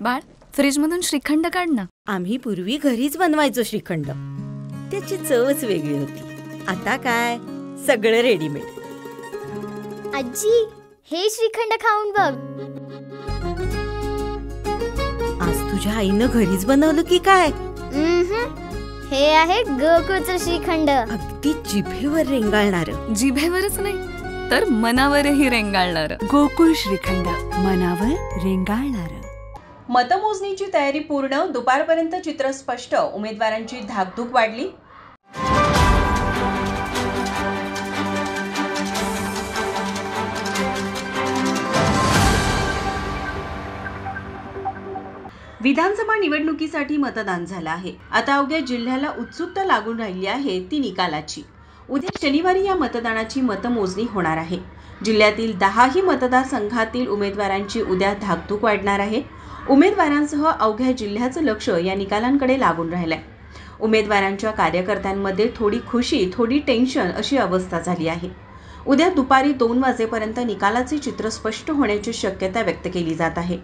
बाळ, फ्रीजमधून श्रीखंड काढ ना. आम्ही पूर्वी घरीच बनवायचो श्रीखंड. त्याची चवच वेगळी होती. आता काय सगळं रेडीमेड. आजी, हे श्रीखंड खाऊन बघ. आज तुझ्या आईनं घरीच बनवलं की काय? हे आहे गोकुळचं श्रीखंड. अगदी जिभेवर रेंगाळणार. जिभेवरच नाही तर मनावरही रेंगाळणार. गोकुळ श्रीखंड, मनावर रेंगाळणार. मतमोजणीची तयारी पूर्ण. दुपारपर्यंत चित्र स्पष्ट. उमेदवारांची धाकधूक वाढली. विधानसभा निवडणुकीसाठी मतदान झालं आहे. आता अवघ्या जिल्ह्याला उत्सुकता लागून राहिली आहे ती निकालाची. उद्या शनिवारी या मतदानाची मतमोजणी होणार आहे. जिल्ह्यातील 10ही मतदारसंघातील उमेदवारांची उद्या धाकधूक वाढणार आहे. उमेदवारांसह अवघ्या जिल्ह्याचं लक्ष या निकालांकडे लागून राहिलंय. उमेदवारांच्या कार्यकर्त्यांमध्ये थोडी खुशी, थोडी टेन्शन अशी अवस्था झाली आहे. उद्या दुपारी 2 वाजेपर्यंत निकालाचे चित्र स्पष्ट होण्याची शक्यता व्यक्त केली जात आहे.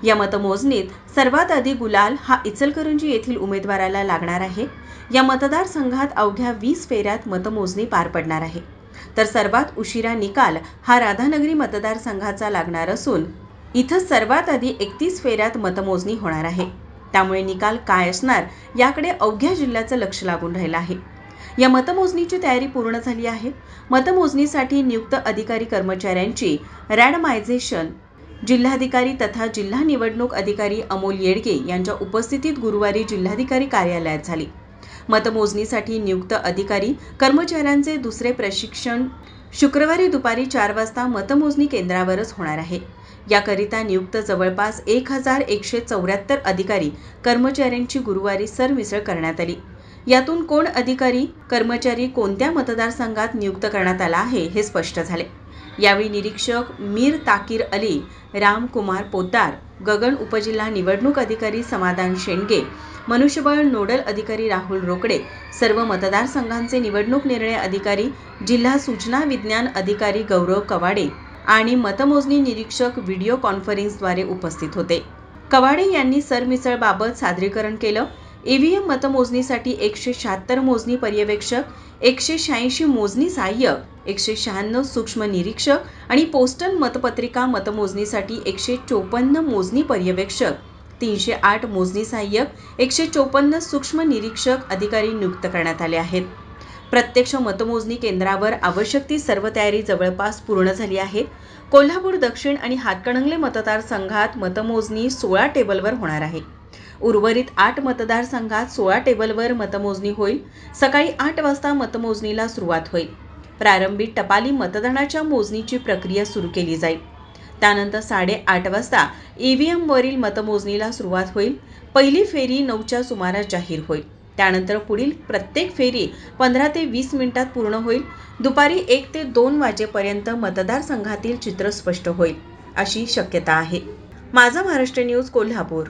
या मतमोजणीत सर्वात आधी गुलाल हा इचलकरंजी येथील उमेदवाराला लागणार आहे. या मतदारसंघात अवघ्या 20 फेऱ्यात मतमोजणी पार पडणार आहे. तर सर्वात उशिरा निकाल हा राधानगरी मतदारसंघाचा लागणार असून इथं सर्वात आधी 31 फेऱ्यात मतमोजणी होणार आहे. त्यामुळे निकाल काय असणार याकडे अवघ्या जिल्ह्याचं लक्ष लागून राहिलं आहे. या मतमोजणीची तयारी पूर्ण झाली आहे. मतमोजणीसाठी नियुक्त अधिकारी कर्मचाऱ्यांची रँडमायझेशन जिल्हाधिकारी तथा जिल्हा निवडणूक अधिकारी अमोल येडगे यांच्या उपस्थितीत गुरुवारी जिल्हाधिकारी कार्यालयात झाली. मतमोजणीसाठी नियुक्त अधिकारी कर्मचाऱ्यांचे दुसरे प्रशिक्षण शुक्रवारी दुपारी 4 वाजता मतमोजणी केंद्रावरच होणार आहे. याकरिता नियुक्त जवळपास 1174 अधिकारी कर्मचाऱ्यांची गुरुवारी सरमिसळ करण्यात आली. यातून कोण अधिकारी कर्मचारी कोणत्या मतदारसंघात नियुक्त करण्यात आला आहे हे स्पष्ट झाले. यावेळी निरीक्षक मीर ताकीर अली, रामकुमार पोद्दार, गगन उपजिल्हा निवडणूक अधिकारी समाधान शेंडगे, मनुष्यबळ नोडल अधिकारी राहुल रोकडे, सर्व मतदारसंघांचे निवडणूक निर्णय अधिकारी, जिल्हा सूचना विज्ञान अधिकारी गौरव कवाडे आणि मतमोजणी निरीक्षक व्हिडिओ कॉन्फरन्सद्वारे उपस्थित होते. कवाडे यांनी सरमिसळबाबत सादरीकरण केलं. ईव्हीएम मतमोजणीसाठी 176 मोजणी पर्यवेक्षक, 186 मोजणी सहाय्यक, 196 सूक्ष्म निरीक्षक आणि पोस्टल मतपत्रिका मतमोजणीसाठी 154 मोजणी पर्यवेक्षक, 308 मोजणी सहाय्यक, 154 सूक्ष्म निरीक्षक अधिकारी नियुक्त करण्यात आले आहेत. प्रत्यक्ष मतमोजणी केंद्रावर आवश्यक ती सर्व तयारी जवळपास पूर्ण झाली आहे. कोल्हापूर दक्षिण आणि हातकणंगले मतदारसंघात मतमोजणी 16 टेबलवर होणार आहे. उर्वरित 8 मतदारसंघात 16 टेबलवर मतमोजणी होईल. सकाळी 8 वाजता मतमोजणीला सुरुवात होईल. प्रारंभी टपाली मतदानाच्या मोजणीची प्रक्रिया सुरू केली जाईल. त्यानंतर 8:30 वाजता ईव्हीएम वरील मतमोजणीला सुरुवात होईल. पहिली फेरी 9च्या सुमारास जाहीर होईल. त्यानंतर पुढील प्रत्येक फेरी 15 ते 20 मिनिटात पूर्ण होईल. दुपारी 1 ते 2 वाजेपर्यंत मतदारसंघातील चित्र स्पष्ट होईल अशी शक्यता आहे. माझा महाराष्ट्र न्यूज कोल्हापूर.